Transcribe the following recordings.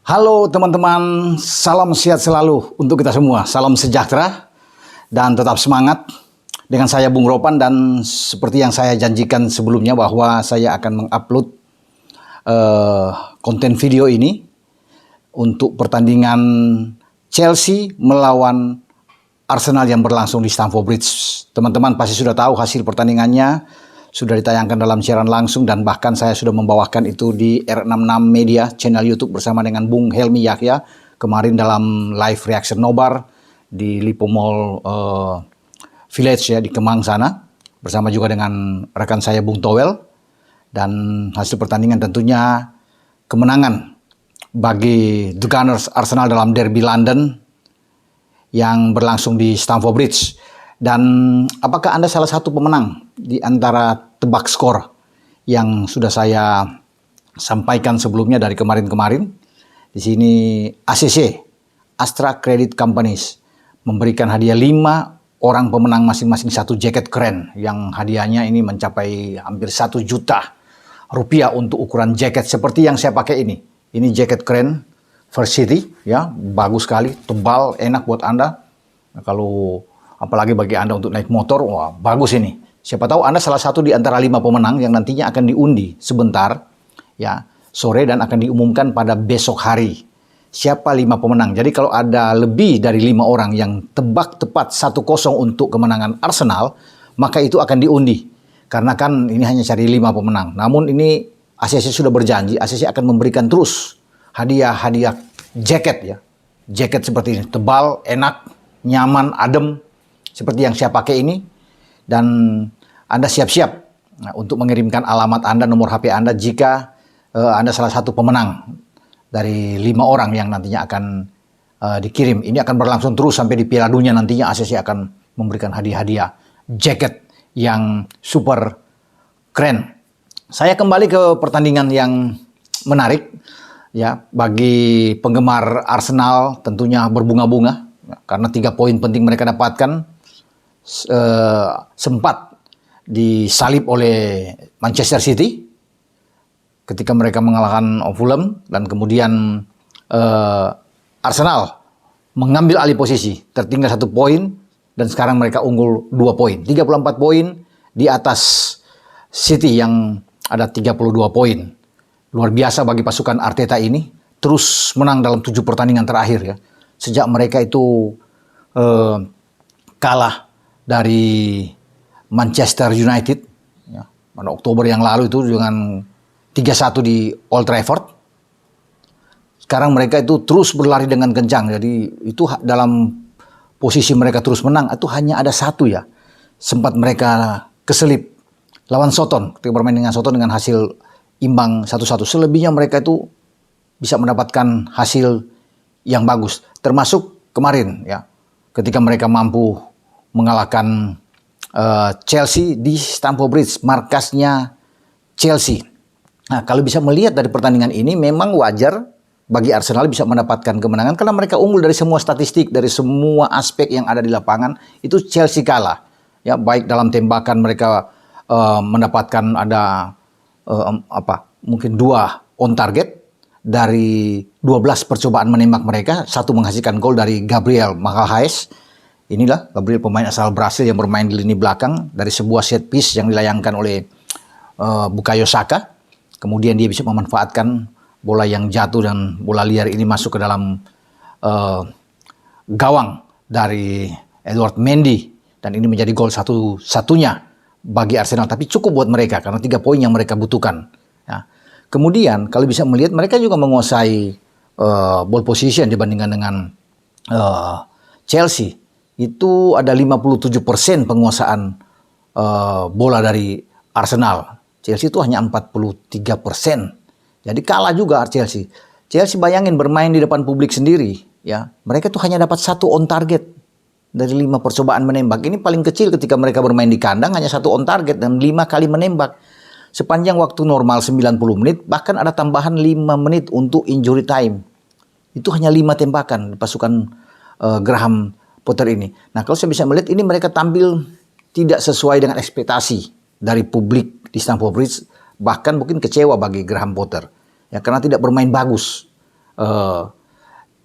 Halo teman-teman, salam sehat selalu untuk kita semua. Salam sejahtera dan tetap semangat. Dengan saya Bung Ropan, dan seperti yang saya janjikan sebelumnya bahwa saya akan mengupload konten video ini untuk pertandingan Chelsea melawan Arsenal yang berlangsung di Stamford Bridge. Teman-teman pasti sudah tahu hasil pertandingannya, sudah ditayangkan dalam siaran langsung, dan bahkan saya sudah membawakan itu di R66 Media, channel YouTube bersama dengan Bung Helmi Yahya kemarin dalam live reaction nobar di Lipo Mall Village ya, di Kemang sana, bersama juga dengan rekan saya Bung Towel. Dan hasil pertandingan tentunya kemenangan bagi The Gunners Arsenal dalam derby London yang berlangsung di Stamford Bridge. Dan apakah Anda salah satu pemenang di antara tebak skor yang sudah saya sampaikan sebelumnya dari kemarin-kemarin? Di sini ACC, Astra Credit Companies, memberikan hadiah 5 orang pemenang masing-masing satu jaket keren, yang hadiahnya ini mencapai hampir 1 juta rupiah untuk ukuran jaket seperti yang saya pakai ini. Ini jaket keren Varsity ya, bagus sekali, tebal, enak buat Anda. Nah, kalau apalagi bagi Anda untuk naik motor, wah bagus ini. Siapa tahu Anda salah satu di antara 5 pemenang yang nantinya akan diundi sebentar ya, sore, dan akan diumumkan pada besok hari. Siapa 5 pemenang? Jadi kalau ada lebih dari 5 orang yang tebak tepat 1-0 untuk kemenangan Arsenal, maka itu akan diundi. Karena kan ini hanya cari 5 pemenang. Namun ini ACC sudah berjanji, ACC akan memberikan terus hadiah-hadiah jaket ya. Jaket seperti ini, tebal, enak, nyaman, adem, seperti yang saya pakai ini. Dan Anda siap-siap untuk mengirimkan alamat Anda, nomor HP Anda jika Anda salah satu pemenang dari 5 orang yang nantinya akan dikirim. Ini akan berlangsung terus sampai di Piala Dunia nantinya. ACC akan memberikan hadiah-hadiah jaket yang super keren. Saya kembali ke pertandingan yang menarik ya, bagi penggemar Arsenal tentunya berbunga-bunga karena 3 poin penting mereka dapatkan sempat disalib oleh Manchester City ketika mereka mengalahkan Fulham, dan kemudian Arsenal mengambil alih posisi, tertinggal 1 poin, dan sekarang mereka unggul 2 poin, 34 poin di atas City yang ada 32 poin. Luar biasa bagi pasukan Arteta ini, terus menang dalam 7 pertandingan terakhir ya. Sejak mereka itu kalah dari Manchester United ya, pada Oktober yang lalu itu dengan 3-1 di Old Trafford. Sekarang mereka itu terus berlari dengan kencang. Jadi itu dalam posisi mereka terus menang itu hanya ada 1 ya. Sempat mereka keselip lawan Soton, ketika bermain dengan Soton dengan hasil imbang 1-1. Selebihnya mereka itu bisa mendapatkan hasil yang bagus. Termasuk kemarin ya, ketika mereka mampu mengalahkan Chelsea di Stamford Bridge, markasnya Chelsea. Nah, kalau bisa melihat dari pertandingan ini, memang wajar bagi Arsenal bisa mendapatkan kemenangan karena mereka unggul dari semua statistik, dari semua aspek yang ada di lapangan. Itu Chelsea kalah ya, baik dalam tembakan mereka mendapatkan ada mungkin 2 on target dari 12 percobaan menembak mereka, 1 menghasilkan gol dari Gabriel Magalhaes. Inilah Gabriel, pemain asal Brasil yang bermain di lini belakang dari sebuah set piece yang dilayangkan oleh Bukayo Saka. Kemudian dia bisa memanfaatkan bola yang jatuh dan bola liar ini masuk ke dalam gawang dari Edouard Mendy. Dan ini menjadi gol satu-satunya bagi Arsenal. Tapi cukup buat mereka karena 3 poin yang mereka butuhkan. Ya. Kemudian kalau bisa melihat mereka juga menguasai ball position dibandingkan dengan Chelsea. Itu ada 57% penguasaan bola dari Arsenal. Chelsea itu hanya 43%. Jadi kalah juga Chelsea. Chelsea bayangin bermain di depan publik sendiri ya. Mereka tuh hanya dapat 1 on target dari 5 percobaan menembak. Ini paling kecil ketika mereka bermain di kandang, hanya 1 on target dan 5 kali menembak. Sepanjang waktu normal 90 menit, bahkan ada tambahan 5 menit untuk injury time. Itu hanya 5 tembakan pasukan Graham Potter ini. Nah, kalau saya bisa melihat ini mereka tampil tidak sesuai dengan ekspektasi dari publik di Stamford Bridge, bahkan mungkin kecewa bagi Graham Potter ya, karena tidak bermain bagus eh,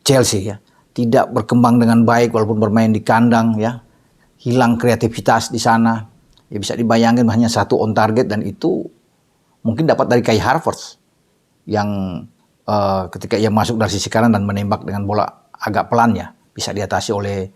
Chelsea ya. Tidak berkembang dengan baik walaupun bermain di kandang ya. Hilang kreativitas di sana. Ya bisa dibayangin hanya satu on target dan itu mungkin dapat dari Kai Havertz yang ketika ia masuk dari sisi kanan dan menembak dengan bola agak pelan ya bisa diatasi oleh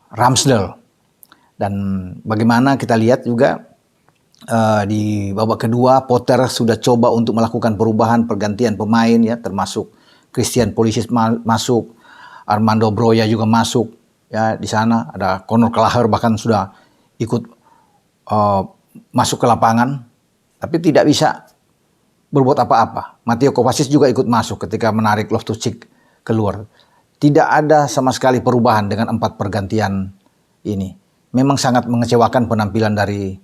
Ramsdale. Dan bagaimana kita lihat juga di babak kedua Potter sudah coba untuk melakukan perubahan pergantian pemain ya, termasuk Christian Pulisic masuk, Armando Broja juga masuk ya di sana, ada Conor Gallagher bahkan sudah ikut masuk ke lapangan, tapi tidak bisa berbuat apa-apa. Mateo Kovacic juga ikut masuk ketika menarik Loftus-Cheek keluar. Tidak ada sama sekali perubahan dengan 4 pergantian ini. Memang sangat mengecewakan penampilan dari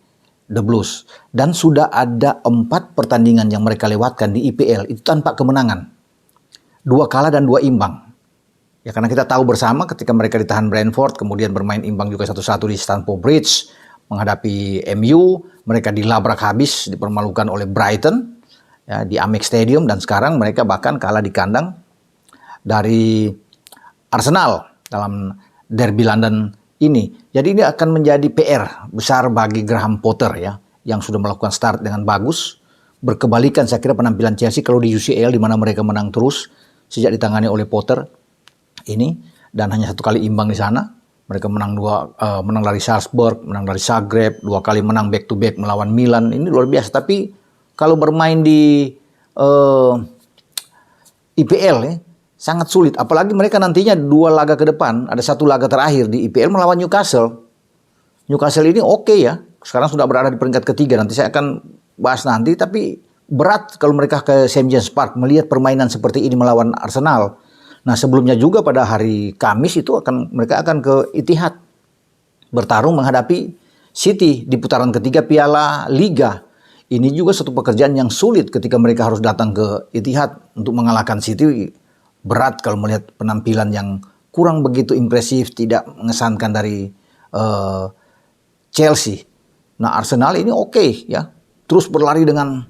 The Blues. Dan sudah ada 4 pertandingan yang mereka lewatkan di IPL itu tanpa kemenangan. 2 kalah dan 2 imbang. Ya karena kita tahu bersama ketika mereka ditahan Brentford, kemudian bermain imbang juga 1-1 di Stamford Bridge menghadapi MU, mereka dilabrak habis, dipermalukan oleh Brighton ya, di Amex Stadium, dan sekarang mereka bahkan kalah di kandang dari Arsenal dalam Derby London ini. Jadi ini akan menjadi PR besar bagi Graham Potter ya, yang sudah melakukan start dengan bagus. Berkebalikan saya kira penampilan Chelsea kalau di UCL di mana mereka menang terus sejak ditangani oleh Potter ini, dan hanya 1 kali imbang di sana. Mereka menang menang dari Salzburg, menang dari Zagreb, 2 kali menang back to back melawan Milan. Ini luar biasa. Tapi kalau bermain di IPL ya, sangat sulit. Apalagi mereka nantinya 2 laga ke depan, ada 1 laga terakhir di IPL melawan Newcastle. Newcastle ini oke ya, sekarang sudah berada di peringkat ketiga. Nanti saya akan bahas nanti. Tapi berat kalau mereka ke St. James Park melihat permainan seperti ini melawan Arsenal. Nah sebelumnya juga pada hari Kamis itu mereka akan ke Etihad bertarung menghadapi City di putaran ketiga Piala Liga. Ini juga satu pekerjaan yang sulit ketika mereka harus datang ke Etihad untuk mengalahkan City. Berat kalau melihat penampilan yang kurang begitu impresif, tidak mengesankan dari Chelsea. Nah Arsenal ini oke ya, terus berlari dengan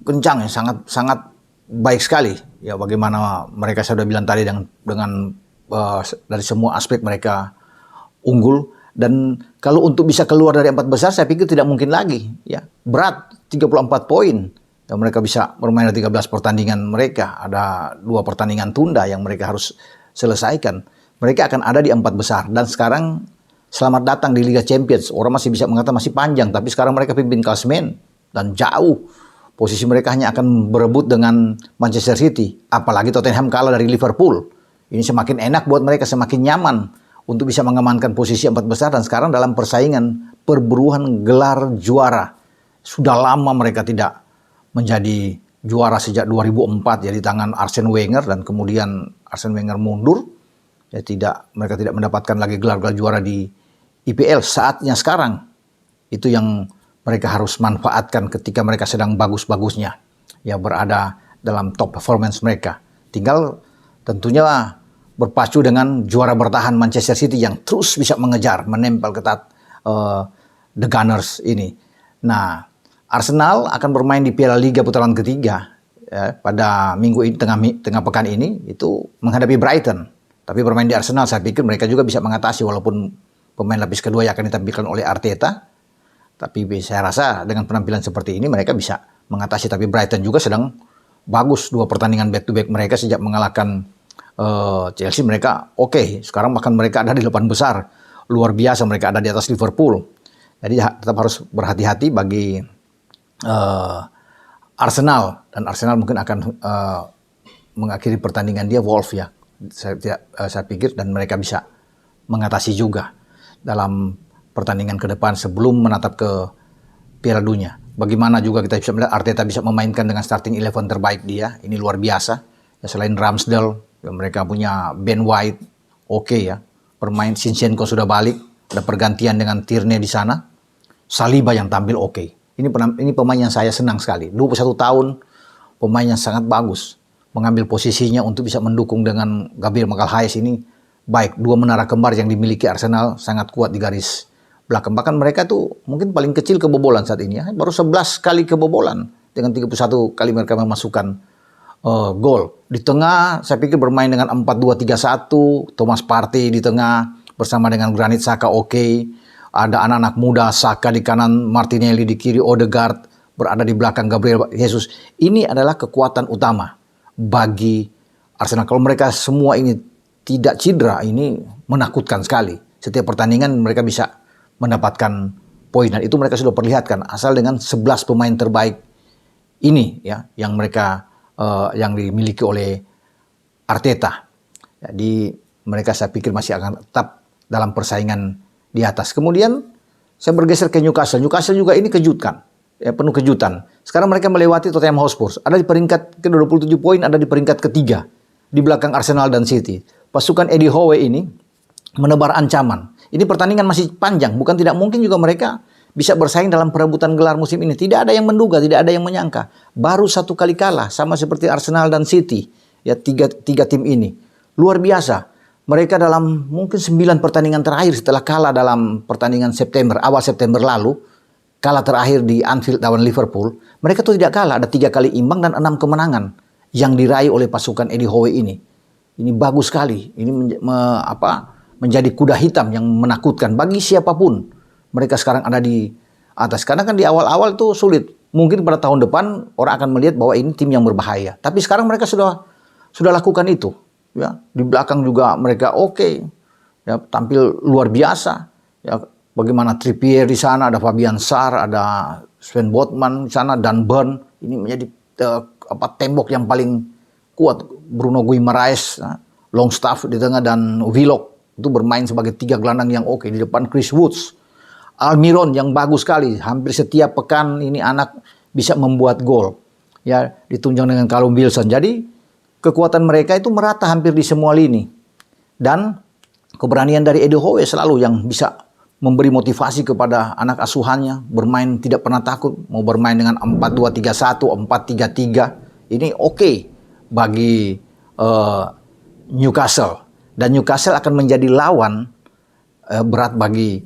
kencang ya, sangat baik sekali. Ya bagaimana mereka saya sudah bilang tadi dengan dari semua aspek mereka unggul. Dan kalau untuk bisa keluar dari 4 besar saya pikir tidak mungkin lagi ya. Berat 34 poin. Ya, mereka bisa bermain 13 pertandingan mereka. Ada 2 pertandingan tunda yang mereka harus selesaikan. Mereka akan ada di 4 besar. Dan sekarang selamat datang di Liga Champions. Orang masih bisa mengatakan masih panjang. Tapi sekarang mereka pimpin klasemen. Dan jauh. Posisi mereka hanya akan berebut dengan Manchester City. Apalagi Tottenham kalah dari Liverpool. Ini semakin enak buat mereka, semakin nyaman untuk bisa mengamankan posisi 4 besar. Dan sekarang dalam persaingan perburuan gelar juara. Sudah lama mereka tidak menjadi juara sejak 2004 ya di tangan Arsene Wenger, dan kemudian Arsene Wenger mundur. Ya mereka tidak mendapatkan lagi gelar-gelar juara di IPL. Saatnya sekarang itu yang mereka harus manfaatkan ketika mereka sedang bagus-bagusnya. Ya berada dalam top performance mereka. Tinggal tentunya berpacu dengan juara bertahan Manchester City yang terus bisa mengejar, menempel ketat The Gunners ini. Nah, Arsenal akan bermain di Piala Liga putaran ketiga ya, pada minggu ini, tengah pekan ini itu menghadapi Brighton. Tapi bermain di Arsenal saya pikir mereka juga bisa mengatasi walaupun pemain lapis kedua yang akan ditampilkan oleh Arteta. Tapi saya rasa dengan penampilan seperti ini mereka bisa mengatasi. Tapi Brighton juga sedang bagus 2 pertandingan back to back mereka sejak mengalahkan Chelsea. Mereka oke. Sekarang bahkan mereka ada di 8 besar. Luar biasa, mereka ada di atas Liverpool. Jadi tetap harus berhati-hati bagi Arsenal. Dan Arsenal mungkin akan mengakhiri pertandingan dia Wolves ya. Saya pikir, dan mereka bisa mengatasi juga dalam pertandingan ke depan sebelum menatap ke Piala Dunia. Bagaimana juga kita bisa melihat Arteta bisa memainkan dengan starting 11 terbaik dia. Ini luar biasa. Ya, selain Ramsdale, ya, mereka punya Ben White, oke ya. Permain Zinchenko sudah balik, ada pergantian dengan Tierney di sana. Saliba yang tampil oke. Ini pemain yang saya senang sekali. 21 tahun, pemain yang sangat bagus. Mengambil posisinya untuk bisa mendukung dengan Gabriel Magalhaes ini baik. 2 menara kembar yang dimiliki Arsenal sangat kuat di garis belakang. Bahkan mereka tuh mungkin paling kecil kebobolan saat ini ya. Baru 11 kali kebobolan dengan 31 kali mereka memasukkan gol. Di tengah saya pikir bermain dengan 4-2-3-1, Thomas Partey di tengah bersama dengan Granit Xhaka oke. Ada anak-anak muda, Saka di kanan, Martinelli di kiri, Odegaard berada di belakang Gabriel Jesus. Ini adalah kekuatan utama bagi Arsenal. Kalau mereka semua ini tidak cedera, ini menakutkan sekali. Setiap pertandingan mereka bisa mendapatkan poin, dan itu mereka sudah perlihatkan asal dengan 11 pemain terbaik ini ya yang mereka yang dimiliki oleh Arteta. Jadi mereka saya pikir masih akan tetap dalam persaingan di atas. Kemudian saya bergeser ke Newcastle. Newcastle juga ini kejutkan, ya, penuh kejutan. Sekarang mereka melewati Tottenham Hotspur. Ada di peringkat ke-27 poin, ada di peringkat ketiga di belakang Arsenal dan City. Pasukan Eddie Howe ini menebar ancaman. Ini pertandingan masih panjang, bukan tidak mungkin juga mereka bisa bersaing dalam perebutan gelar musim ini. Tidak ada yang menduga, tidak ada yang menyangka. Baru satu kali kalah, sama seperti Arsenal dan City. Ya, tiga tim ini. Luar biasa. Mereka dalam mungkin 9 pertandingan terakhir setelah kalah dalam pertandingan awal September lalu, kalah terakhir di Anfield lawan Liverpool, mereka tuh tidak kalah, ada 3 kali imbang dan 6 kemenangan yang diraih oleh pasukan Eddie Howe ini. Ini bagus sekali, ini menjadi kuda hitam yang menakutkan bagi siapapun. Mereka sekarang ada di atas, karena kan di awal-awal tuh sulit. Mungkin pada tahun depan orang akan melihat bahwa ini tim yang berbahaya, tapi sekarang mereka sudah lakukan itu. Ya, di belakang juga mereka oke. Ya, tampil luar biasa. Ya, bagaimana Trippier di sana, ada Fabian Schär, ada Sven Botman di sana, dan Burn. Ini menjadi tembok yang paling kuat. Bruno Guimaraes, Longstaff di tengah, dan Willock itu bermain sebagai 3 gelandang yang oke. Di depan Chris Woods, Almiron yang bagus sekali. Hampir setiap pekan ini anak bisa membuat gol. Ya, ditunjang dengan Callum Wilson. Jadi kekuatan mereka itu merata hampir di semua lini. Dan keberanian dari Eddie Howe selalu yang bisa memberi motivasi kepada anak asuhannya. Bermain tidak pernah takut. Mau bermain dengan 4-2-3-1, 4-3-3. Ini oke bagi Newcastle. Dan Newcastle akan menjadi lawan berat bagi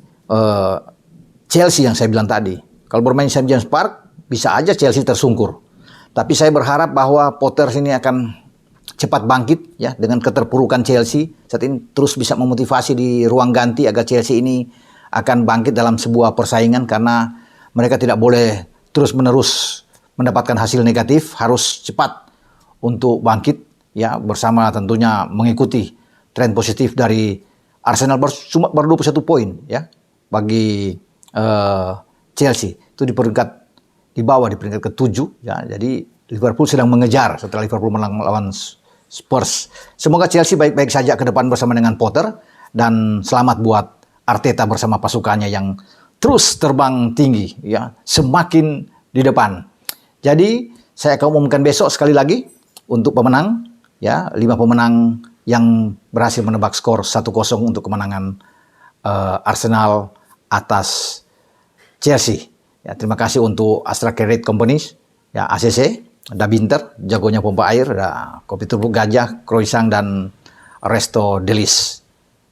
Chelsea yang saya bilang tadi. Kalau bermain St. James Park, bisa aja Chelsea tersungkur. Tapi saya berharap bahwa Potter ini akan cepat bangkit ya dengan keterpurukan Chelsea. Saat ini terus bisa memotivasi di ruang ganti agar Chelsea ini akan bangkit dalam sebuah persaingan, karena mereka tidak boleh terus-menerus mendapatkan hasil negatif, harus cepat untuk bangkit ya, bersama tentunya mengikuti tren positif dari Arsenal cuma baru 21 poin ya bagi Chelsea. Itu di bawah di peringkat ke-7 ya. Jadi Liverpool sedang mengejar setelah Liverpool menang melawan Spurs. Semoga Chelsea baik-baik saja ke depan bersama dengan Potter, dan selamat buat Arteta bersama pasukannya yang terus terbang tinggi ya, semakin di depan. Jadi saya akan umumkan besok sekali lagi untuk pemenang ya, 5 pemenang yang berhasil menebak skor 1-0 untuk kemenangan Arsenal atas Chelsea. Ya, terima kasih untuk Astra Credit Company ya, ACC, ada Binter, jagonya pompa air, ada Kopi Turbuk Gajah, Croissant, dan Resto Delis.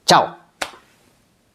Ciao.